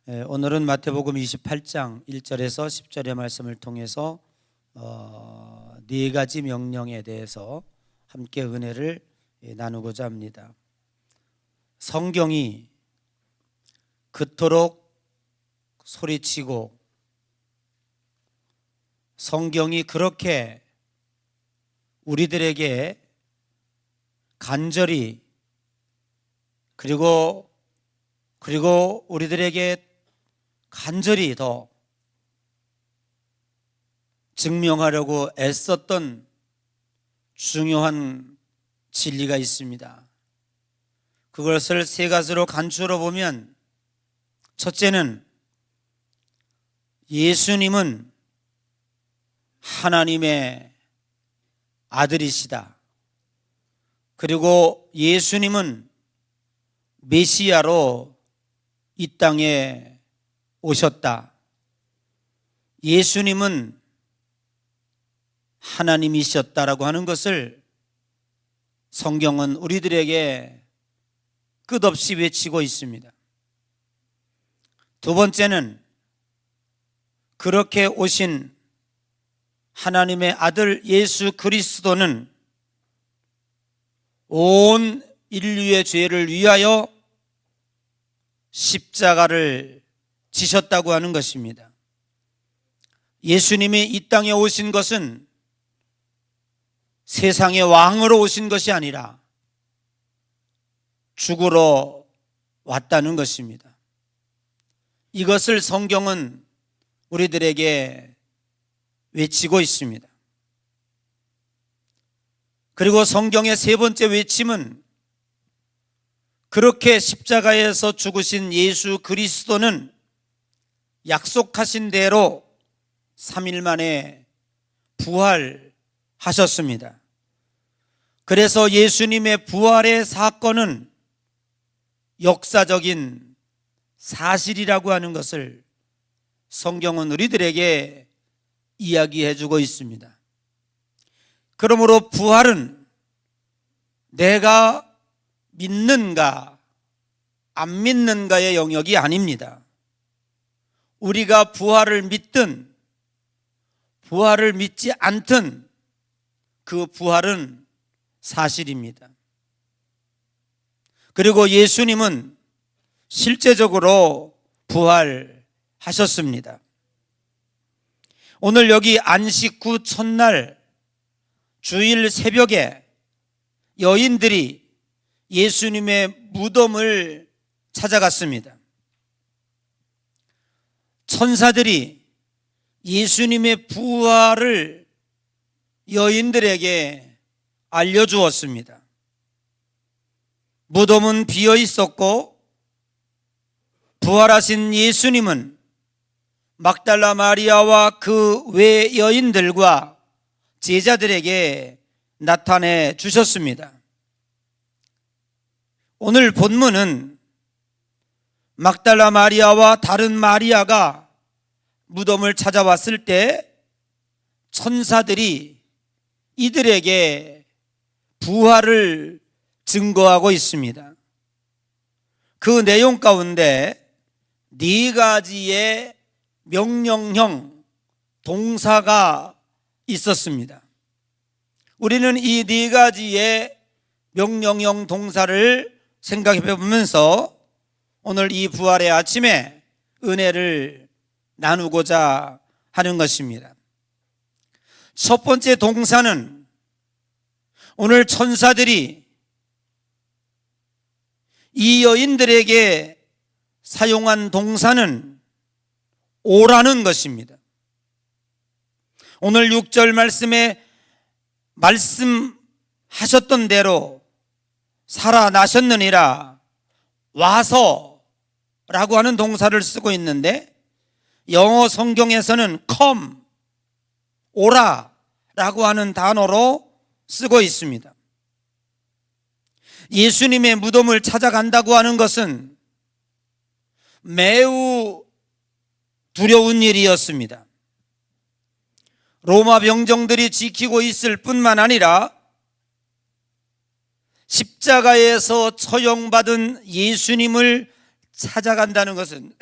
오늘은 마태복음 28장 1절에서 10절의 말씀을 통해서 네 가지 명령에 대해서 함께 은혜를 나누고자 합니다. 성경이 그토록 소리치고 성경이 그렇게 우리들에게 간절히 그리고 우리들에게 간절히 더 증명하려고 애썼던 중요한 진리가 있습니다. 그것을 세 가지로 간추려 보면, 첫째는 예수님은 하나님의 아들이시다. 그리고 예수님은 메시아로 이 땅에 오셨다. 예수님은 하나님이셨다라고 하는 것을 성경은 우리들에게 끝없이 외치고 있습니다. 두 번째는 그렇게 오신 하나님의 아들 예수 그리스도는 온 인류의 죄를 위하여 십자가를 지셨다고 하는 것입니다. 예수님이 이 땅에 오신 것은 세상의 왕으로 오신 것이 아니라 죽으러 왔다는 것입니다. 이것을 성경은 우리들에게 외치고 있습니다. 그리고 성경의 세 번째 외침은 그렇게 십자가에서 죽으신 예수 그리스도는 약속하신 대로 3일 만에 부활하셨습니다. 그래서 예수님의 부활의 사건은 역사적인 사실이라고 하는 것을 성경은 우리들에게 이야기해 주고 있습니다. 그러므로 부활은 내가 믿는가 안 믿는가의 영역이 아닙니다. 우리가 부활을 믿든 부활을 믿지 않든 그 부활은 사실입니다. 그리고 예수님은 실제적으로 부활하셨습니다. 오늘 여기 안식 후 첫날 주일 새벽에 여인들이 예수님의 무덤을 찾아갔습니다. 천사들이 예수님의 부활을 여인들에게 알려주었습니다. 무덤은 비어 있었고 부활하신 예수님은 막달라 마리아와 그 외 여인들과 제자들에게 나타내 주셨습니다. 오늘 본문은 막달라 마리아와 다른 마리아가 무덤을 찾아왔을 때 천사들이 이들에게 부활을 증거하고 있습니다. 그 내용 가운데 네 가지의 명령형 동사가 있었습니다. 우리는 이 네 가지의 명령형 동사를 생각해 보면서 오늘 이 부활의 아침에 은혜를 나누고자 하는 것입니다. 첫 번째 동사는 오늘 천사들이 이 여인들에게 사용한 동사는 오라는 것입니다. 오늘 6절 말씀에 말씀하셨던 대로 살아나셨느니라 와서라고 하는 동사를 쓰고 있는데 영어 성경에서는 come, 오라라고 하는 단어로 쓰고 있습니다. 예수님의 무덤을 찾아간다고 하는 것은 매우 두려운 일이었습니다. 로마 병정들이 지키고 있을 뿐만 아니라 십자가에서 처형받은 예수님을 찾아간다는 것은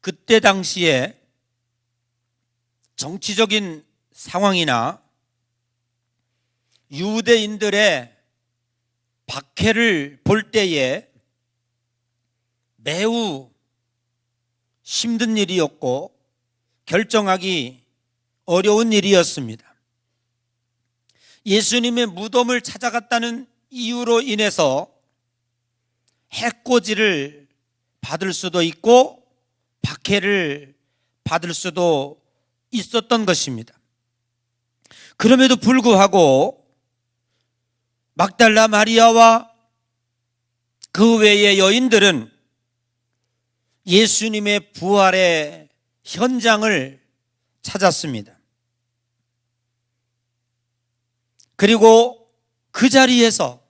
그때 당시에 정치적인 상황이나 유대인들의 박해를 볼 때에 매우 힘든 일이었고 결정하기 어려운 일이었습니다. 예수님의 무덤을 찾아갔다는 이유로 인해서 해코지를 받을 수도 있고 박해를 받을 수도 있었던 것입니다. 그럼에도 불구하고 막달라 마리아와 그 외의 여인들은 예수님의 부활의 현장을 찾았습니다. 그리고 그 자리에서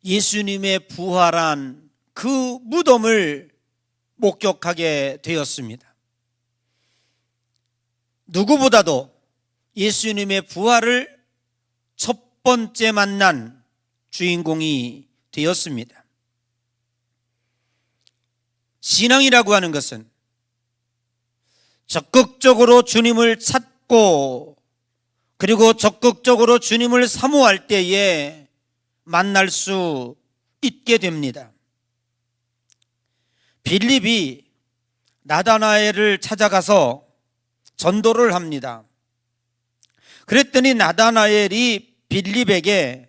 예수님의 부활한 그 무덤을 목격하게 되었습니다. 누구보다도 예수님의 부활을 첫 번째 만난 주인공이 되었습니다. 신앙이라고 하는 것은 적극적으로 주님을 찾고 그리고 적극적으로 주님을 사모할 때에 만날 수 있게 됩니다. 빌립이 나다나엘을 찾아가서 전도를 합니다. 그랬더니 나다나엘이 빌립에게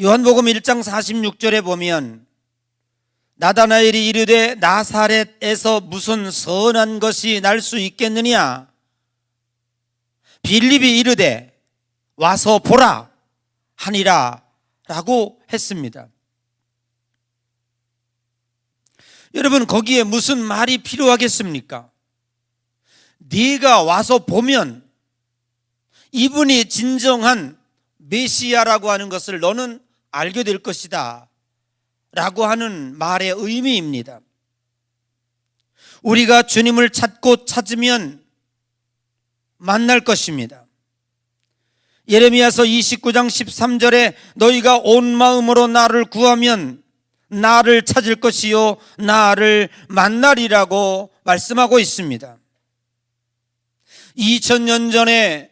요한복음 1장 46절에 보면 나다나엘이 이르되 나사렛에서 무슨 선한 것이 날 수 있겠느냐? 빌립이 이르되 와서 보라 하니라 라고 했습니다. 여러분, 거기에 무슨 말이 필요하겠습니까? 네가 와서 보면 이분이 진정한 메시아라고 하는 것을 너는 알게 될 것이다 라고 하는 말의 의미입니다. 우리가 주님을 찾고 찾으면 만날 것입니다. 예레미야서 29장 13절에 너희가 온 마음으로 나를 구하면 나를 찾을 것이요 나를 만나리라고 말씀하고 있습니다. 2000년 전에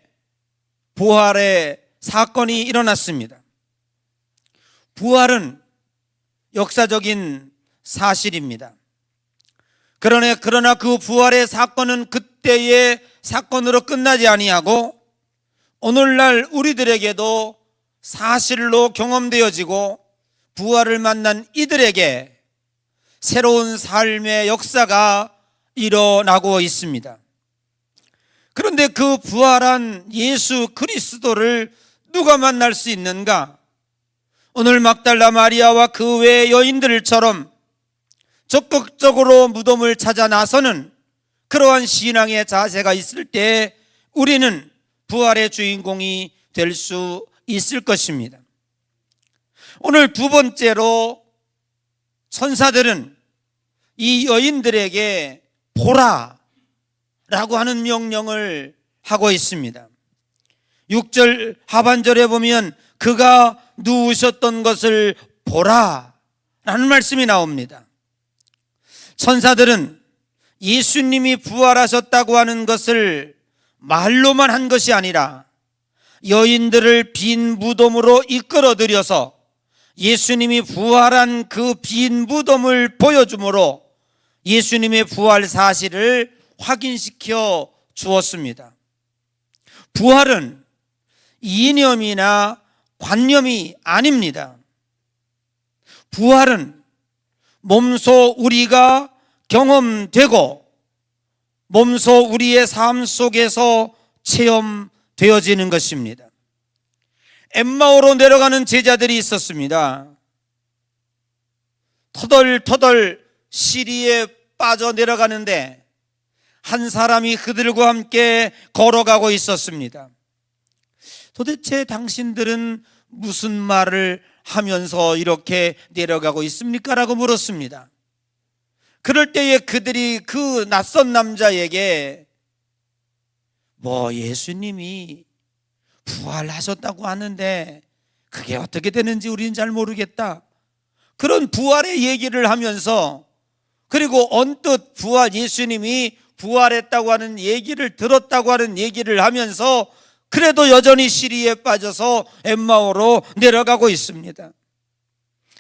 부활의 사건이 일어났습니다. 부활은 역사적인 사실입니다. 그러나 그 부활의 사건은 그때의 사건으로 끝나지 아니하고 오늘날 우리들에게도 사실로 경험되어지고 부활을 만난 이들에게 새로운 삶의 역사가 일어나고 있습니다. 그런데 그 부활한 예수 그리스도를 누가 만날 수 있는가? 오늘 막달라 마리아와 그 외의 여인들처럼 적극적으로 무덤을 찾아 나서는 그러한 신앙의 자세가 있을 때 우리는 부활의 주인공이 될 수 있을 것입니다. 오늘 두 번째로 천사들은 이 여인들에게 보라 라고 하는 명령을 하고 있습니다. 6절 하반절에 보면 그가 누우셨던 것을 보라 라는 말씀이 나옵니다. 천사들은 예수님이 부활하셨다고 하는 것을 말로만 한 것이 아니라 여인들을 빈 무덤으로 이끌어들여서 예수님이 부활한 그 빈 무덤을 보여줌으로 예수님의 부활 사실을 확인시켜 주었습니다. 부활은 이념이나 관념이 아닙니다. 부활은 몸소 우리가 경험되고 몸소 우리의 삶 속에서 체험되어지는 것입니다. 엠마오로 내려가는 제자들이 있었습니다. 터덜터덜 시리에 빠져 내려가는데 한 사람이 그들과 함께 걸어가고 있었습니다. 도대체 당신들은 무슨 말을 하면서 이렇게 내려가고 있습니까? 라고 물었습니다. 그럴 때에 그들이 그 낯선 남자에게 예수님이 부활하셨다고 하는데 그게 어떻게 되는지 우리는 잘 모르겠다, 그런 부활의 얘기를 하면서 그리고 언뜻 예수님이 부활했다고 하는 얘기를 들었다고 하는 얘기를 하면서 그래도 여전히 시리에 빠져서 엠마오로 내려가고 있습니다.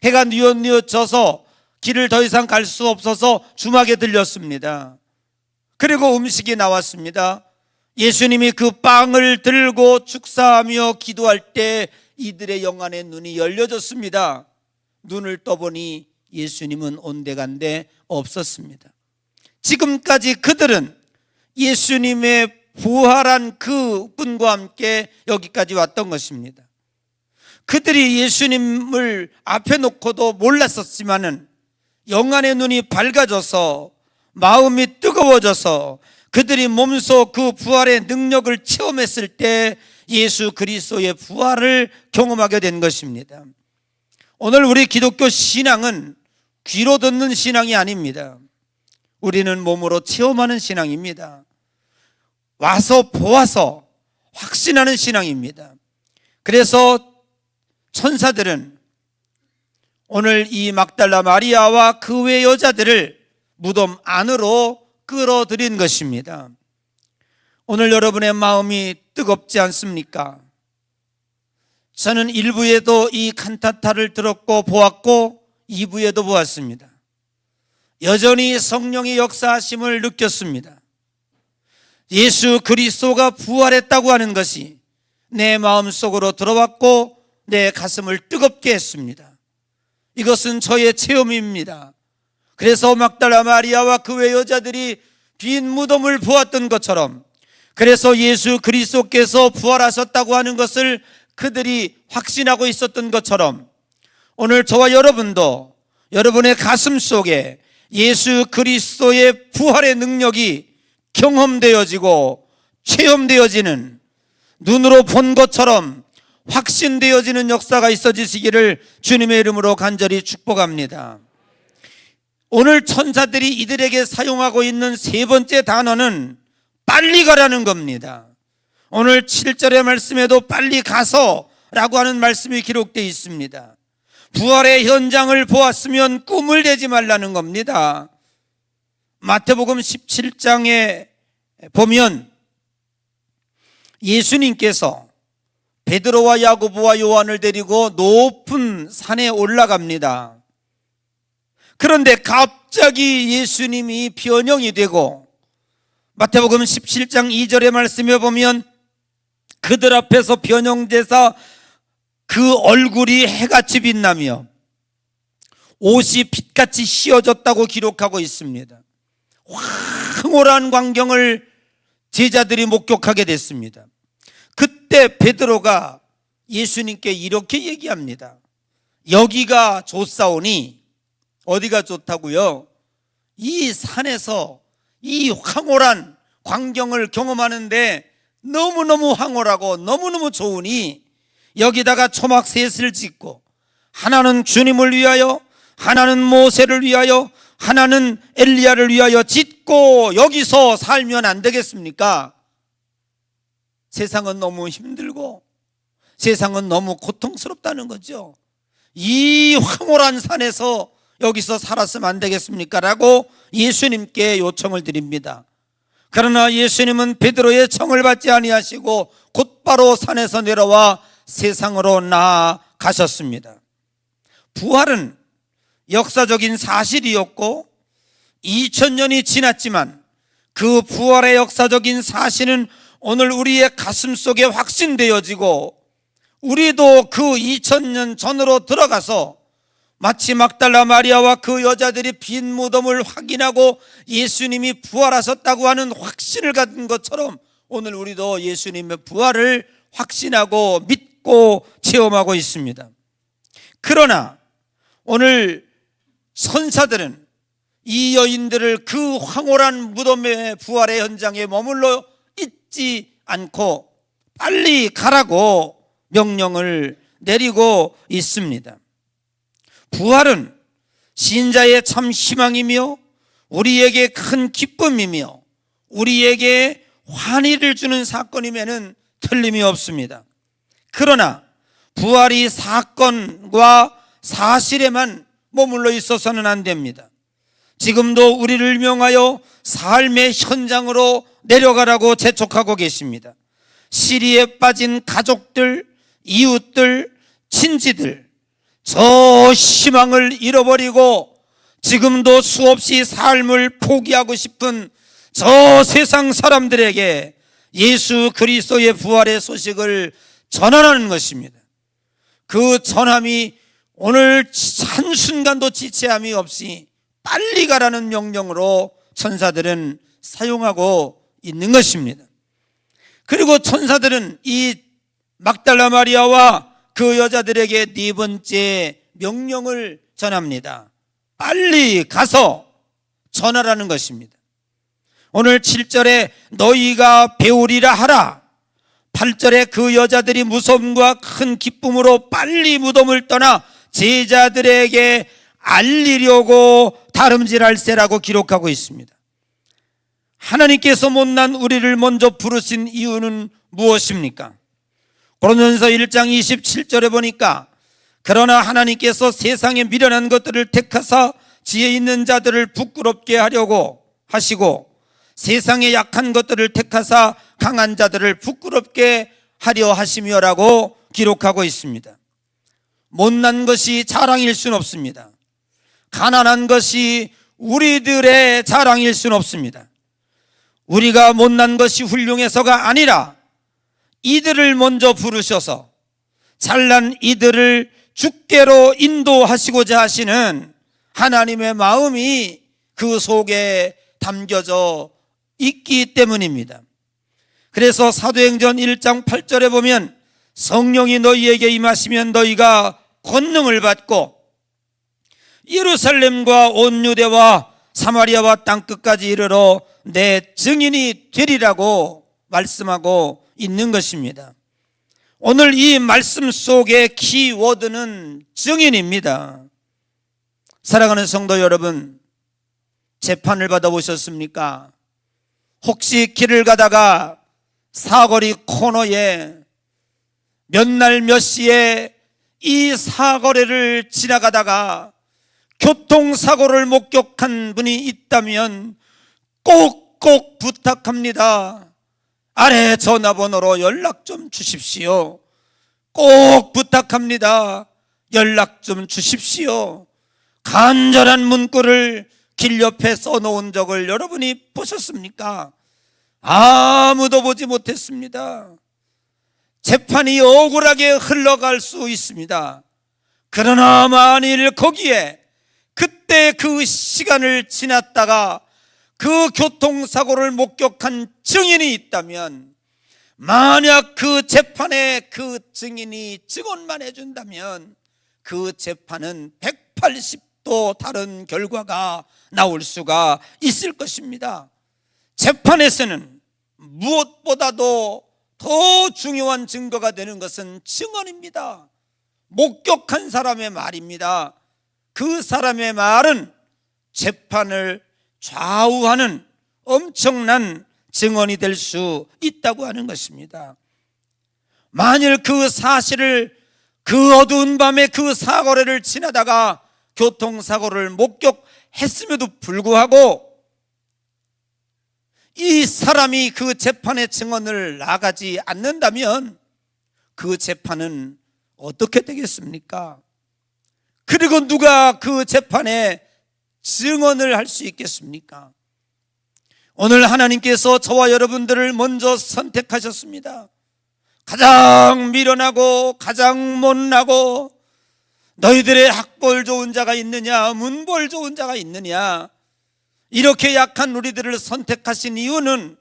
해가 뉘엿뉘엿져서 길을 더 이상 갈 수 없어서 주막에 들렸습니다. 그리고 음식이 나왔습니다. 예수님이 그 빵을 들고 축사하며 기도할 때 이들의 영안의 눈이 열려졌습니다. 눈을 떠보니 예수님은 온데간데 없었습니다. 지금까지 그들은 예수님의 부활한 그 분과 함께 여기까지 왔던 것입니다. 그들이 예수님을 앞에 놓고도 몰랐었지만은 영안의 눈이 밝아져서 마음이 뜨거워져서 그들이 몸소 그 부활의 능력을 체험했을 때 예수 그리스도의 부활을 경험하게 된 것입니다. 오늘 우리 기독교 신앙은 귀로 듣는 신앙이 아닙니다. 우리는 몸으로 체험하는 신앙입니다. 와서 보아서 확신하는 신앙입니다. 그래서 천사들은 오늘 이 막달라 마리아와 그 외 여자들을 무덤 안으로 끌어들인 것입니다. 오늘 여러분의 마음이 뜨겁지 않습니까? 저는 1부에도 이 칸타타를 들었고 보았고 2부에도 보았습니다. 여전히 성령의 역사하심을 느꼈습니다. 예수 그리스도가 부활했다고 하는 것이 내 마음속으로 들어왔고 내 가슴을 뜨겁게 했습니다. 이것은 저의 체험입니다. 그래서 막달라 마리아와 그 외 여자들이 빈 무덤을 보았던 것처럼, 그래서 예수 그리스도께서 부활하셨다고 하는 것을 그들이 확신하고 있었던 것처럼, 오늘 저와 여러분도 여러분의 가슴 속에 예수 그리스도의 부활의 능력이 경험되어지고 체험되어지는, 눈으로 본 것처럼 확신되어지는 역사가 있어지시기를 주님의 이름으로 간절히 축복합니다. 오늘 천사들이 이들에게 사용하고 있는 세 번째 단어는 빨리 가라는 겁니다. 오늘 7절의 말씀에도 빨리 가서 라고 하는 말씀이 기록되어 있습니다. 부활의 현장을 보았으면 꿈을 대지 말라는 겁니다. 마태복음 17장에 보면 예수님께서 베드로와 야고보와 요한을 데리고 높은 산에 올라갑니다. 그런데 갑자기 예수님이 변형이 되고, 마태복음 17장 2절의 말씀에 보면 그들 앞에서 변형돼서 그 얼굴이 해같이 빛나며 옷이 빛같이 휘어졌다고 기록하고 있습니다. 황홀한 광경을 제자들이 목격하게 됐습니다. 그때 베드로가 예수님께 이렇게 얘기합니다. 여기가 좋사오니, 어디가 좋다고요? 이 산에서 이 황홀한 광경을 경험하는데 너무너무 황홀하고 너무너무 좋으니 여기다가 초막 셋을 짓고, 하나는 주님을 위하여, 하나는 모세를 위하여, 하나는 엘리야를 위하여 짓고 여기서 살면 안 되겠습니까? 세상은 너무 힘들고 세상은 너무 고통스럽다는 거죠. 이 황홀한 산에서 여기서 살았으면 안 되겠습니까? 라고 예수님께 요청을 드립니다. 그러나 예수님은 베드로의 청을 받지 아니하시고 곧바로 산에서 내려와 세상으로 나아가셨습니다. 부활은 역사적인 사실이었고 2000년이 지났지만 그 부활의 역사적인 사실은 오늘 우리의 가슴 속에 확신되어지고, 우리도 그 2000년 전으로 들어가서 마치 막달라 마리아와 그 여자들이 빈 무덤을 확인하고 예수님이 부활하셨다고 하는 확신을 갖은 것처럼 오늘 우리도 예수님의 부활을 확신하고 믿고 체험하고 있습니다. 그러나 오늘 천사들은 이 여인들을 그 황홀한 무덤의 부활의 현장에 머물러 있지 않고 빨리 가라고 명령을 내리고 있습니다. 부활은 신자의 참 희망이며 우리에게 큰 기쁨이며 우리에게 환희를 주는 사건임에는 틀림이 없습니다. 그러나 부활이 사건과 사실에만 머물러 있어서는 안 됩니다. 지금도 우리를 명하여 삶의 현장으로 내려가라고 재촉하고 계십니다. 시리에 빠진 가족들, 이웃들, 친지들, 저 희망을 잃어버리고 지금도 수없이 삶을 포기하고 싶은 저 세상 사람들에게 예수 그리스도의 부활의 소식을 전하는 것입니다. 그 전함이 오늘 한순간도 지체함이 없이 빨리 가라는 명령으로 천사들은 사용하고 있는 것입니다. 그리고 천사들은 이 막달라 마리아와 그 여자들에게 네 번째 명령을 전합니다. 빨리 가서 전하라는 것입니다. 오늘 7절에 너희가 배우리라 하라, 8절에 그 여자들이 무서움과 큰 기쁨으로 빨리 무덤을 떠나 제자들에게 알리려고 다름질할세라고 기록하고 있습니다. 하나님께서 못난 우리를 먼저 부르신 이유는 무엇입니까? 고린도전서 1장 27절에 보니까 그러나 하나님께서 세상에 미련한 것들을 택하사 지혜 있는 자들을 부끄럽게 하려고 하시고 세상에 약한 것들을 택하사 강한 자들을 부끄럽게 하려 하시며라고 기록하고 있습니다. 못난 것이 자랑일 수는 없습니다. 가난한 것이 우리들의 자랑일 수는 없습니다. 우리가 못난 것이 훌륭해서가 아니라 이들을 먼저 부르셔서 잘난 이들을 주께로 인도하시고자 하시는 하나님의 마음이 그 속에 담겨져 있기 때문입니다. 그래서 사도행전 1장 8절에 보면 성령이 너희에게 임하시면 너희가 권능을 받고 예루살렘과 온 유대와 사마리아와 땅끝까지 이르러 내 증인이 되리라고 말씀하고 있는 것입니다. 오늘 이 말씀 속의 키워드는 증인입니다. 사랑하는 성도 여러분, 재판을 받아보셨습니까? 혹시 길을 가다가 사거리 코너에 몇 날 몇 시에 이 사거리를 지나가다가 교통사고를 목격한 분이 있다면 꼭꼭 부탁합니다. 아래 전화번호로 연락 좀 주십시오. 꼭 부탁합니다. 연락 좀 주십시오. 간절한 문구를 길 옆에 써놓은 적을 여러분이 보셨습니까? 아무도 보지 못했습니다. 재판이 억울하게 흘러갈 수 있습니다. 그러나 만일 거기에 그때 그 시간을 지났다가 그 교통사고를 목격한 증인이 있다면, 만약 그 재판에 그 증인이 증언만 해준다면 그 재판은 180도 다른 결과가 나올 수가 있을 것입니다. 재판에서는 무엇보다도 더 중요한 증거가 되는 것은 증언입니다. 목격한 사람의 말입니다. 그 사람의 말은 재판을 좌우하는 엄청난 증언이 될 수 있다고 하는 것입니다. 만일 그 사실을, 그 어두운 밤에 그 사거리를 지나다가 교통사고를 목격했음에도 불구하고 이 사람이 그 재판의 증언을 나가지 않는다면 그 재판은 어떻게 되겠습니까? 그리고 누가 그 재판에 증언을 할 수 있겠습니까? 오늘 하나님께서 저와 여러분들을 먼저 선택하셨습니다. 가장 미련하고 가장 못나고 너희들의 학벌 좋은 자가 있느냐, 문벌 좋은 자가 있느냐, 이렇게 약한 우리들을 선택하신 이유는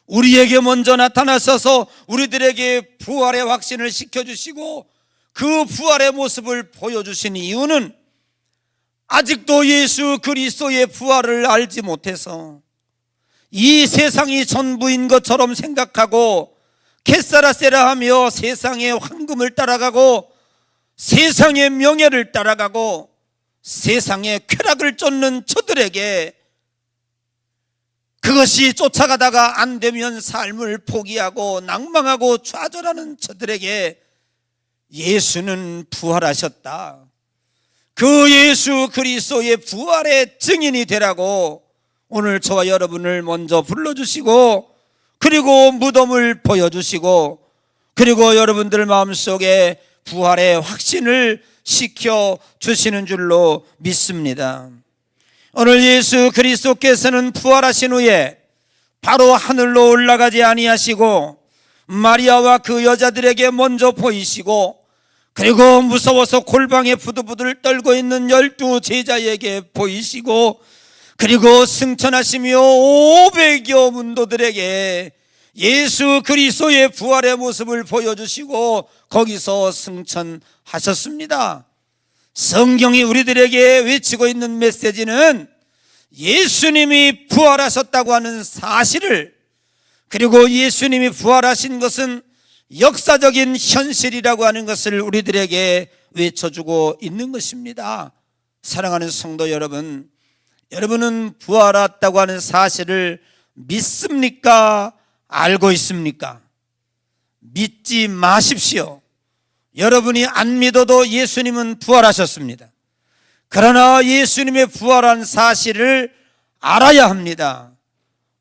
우리에게 먼저 나타나셔서 우리들에게 부활의 확신을 시켜주시고 그 부활의 모습을 보여주신 이유는 아직도 예수 그리스도의 부활을 알지 못해서 이 세상이 전부인 것처럼 생각하고 겟사라세라 하며 세상의 황금을 따라가고 세상의 명예를 따라가고 세상의 쾌락을 쫓는 저들에게, 그것이 쫓아가다가 안 되면 삶을 포기하고 낭망하고 좌절하는 저들에게 예수는 부활하셨다, 그 예수 그리스도의 부활의 증인이 되라고 오늘 저와 여러분을 먼저 불러주시고, 그리고 무덤을 보여주시고, 그리고 여러분들 마음속에 부활의 확신을 시켜주시는 줄로 믿습니다. 오늘 예수 그리스도께서는 부활하신 후에 바로 하늘로 올라가지 아니하시고 마리아와 그 여자들에게 먼저 보이시고, 그리고 무서워서 골방에 부들부들 떨고 있는 12 제자에게 보이시고, 그리고 승천하시며 500여 문도들에게 예수 그리스도의 부활의 모습을 보여주시고 거기서 승천하셨습니다. 성경이 우리들에게 외치고 있는 메시지는 예수님이 부활하셨다고 하는 사실을, 그리고 예수님이 부활하신 것은 역사적인 현실이라고 하는 것을 우리들에게 외쳐주고 있는 것입니다. 사랑하는 성도 여러분, 여러분은 부활했다고 하는 사실을 믿습니까? 알고 있습니까? 믿지 마십시오. 여러분이 안 믿어도 예수님은 부활하셨습니다. 그러나 예수님의 부활한 사실을 알아야 합니다.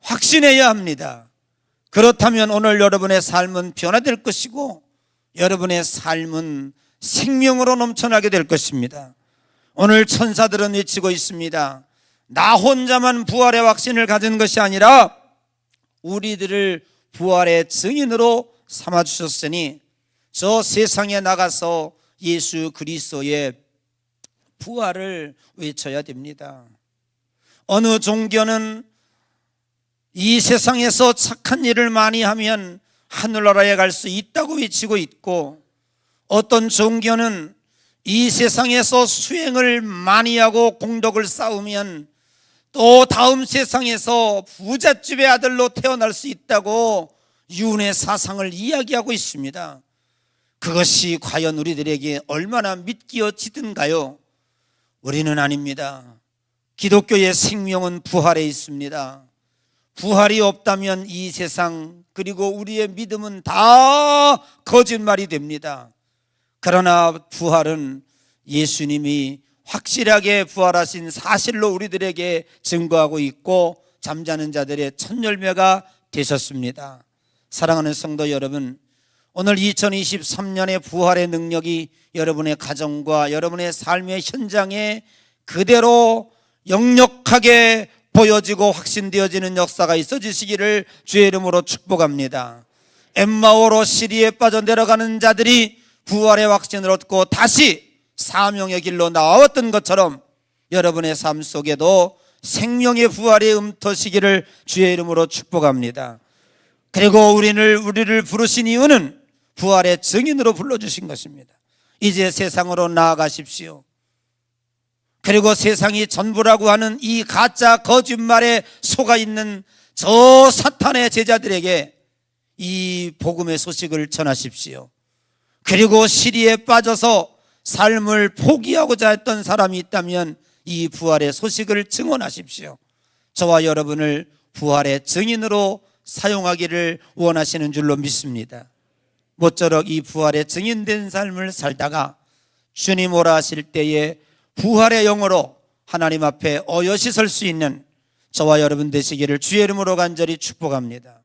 확신해야 합니다. 그렇다면 오늘 여러분의 삶은 변화될 것이고 여러분의 삶은 생명으로 넘쳐나게 될 것입니다. 오늘 천사들은 외치고 있습니다. 나 혼자만 부활의 확신을 가진 것이 아니라 우리들을 부활의 증인으로 삼아주셨으니 저 세상에 나가서 예수 그리스도의 부활을 외쳐야 됩니다. 어느 종교는 이 세상에서 착한 일을 많이 하면 하늘나라에 갈 수 있다고 외치고 있고, 어떤 종교는 이 세상에서 수행을 많이 하고 공덕을 쌓으면 또 다음 세상에서 부잣집의 아들로 태어날 수 있다고 유언의 사상을 이야기하고 있습니다. 그것이 과연 우리들에게 얼마나 믿겨지든가요? 우리는 아닙니다. 기독교의 생명은 부활에 있습니다. 부활이 없다면 이 세상 그리고 우리의 믿음은 다 거짓말이 됩니다. 그러나 부활은 예수님이 확실하게 부활하신 사실로 우리들에게 증거하고 있고 잠자는 자들의 첫 열매가 되셨습니다. 사랑하는 성도 여러분, 오늘 2023년의 부활의 능력이 여러분의 가정과 여러분의 삶의 현장에 그대로 역력하게 보여지고 확신되어지는 역사가 있어지시기를 주의 이름으로 축복합니다. 엠마오로 시리에 빠져 내려가는 자들이 부활의 확신을 얻고 다시 사명의 길로 나왔던 것처럼 여러분의 삶 속에도 생명의 부활이 흠터시기를 주의 이름으로 축복합니다. 그리고 우리를 부르신 이유는 부활의 증인으로 불러주신 것입니다. 이제 세상으로 나아가십시오. 그리고 세상이 전부라고 하는 이 가짜 거짓말에 속아 있는 저 사탄의 제자들에게 이 복음의 소식을 전하십시오. 그리고 시리에 빠져서 삶을 포기하고자 했던 사람이 있다면 이 부활의 소식을 증언하십시오. 저와 여러분을 부활의 증인으로 사용하기를 원하시는 줄로 믿습니다. 모쪼록 이 부활의 증인된 삶을 살다가 주님 오라 하실 때에 부활의 영으로 하나님 앞에 어여시 설 수 있는 저와 여러분 되시기를 주의 이름으로 간절히 축복합니다.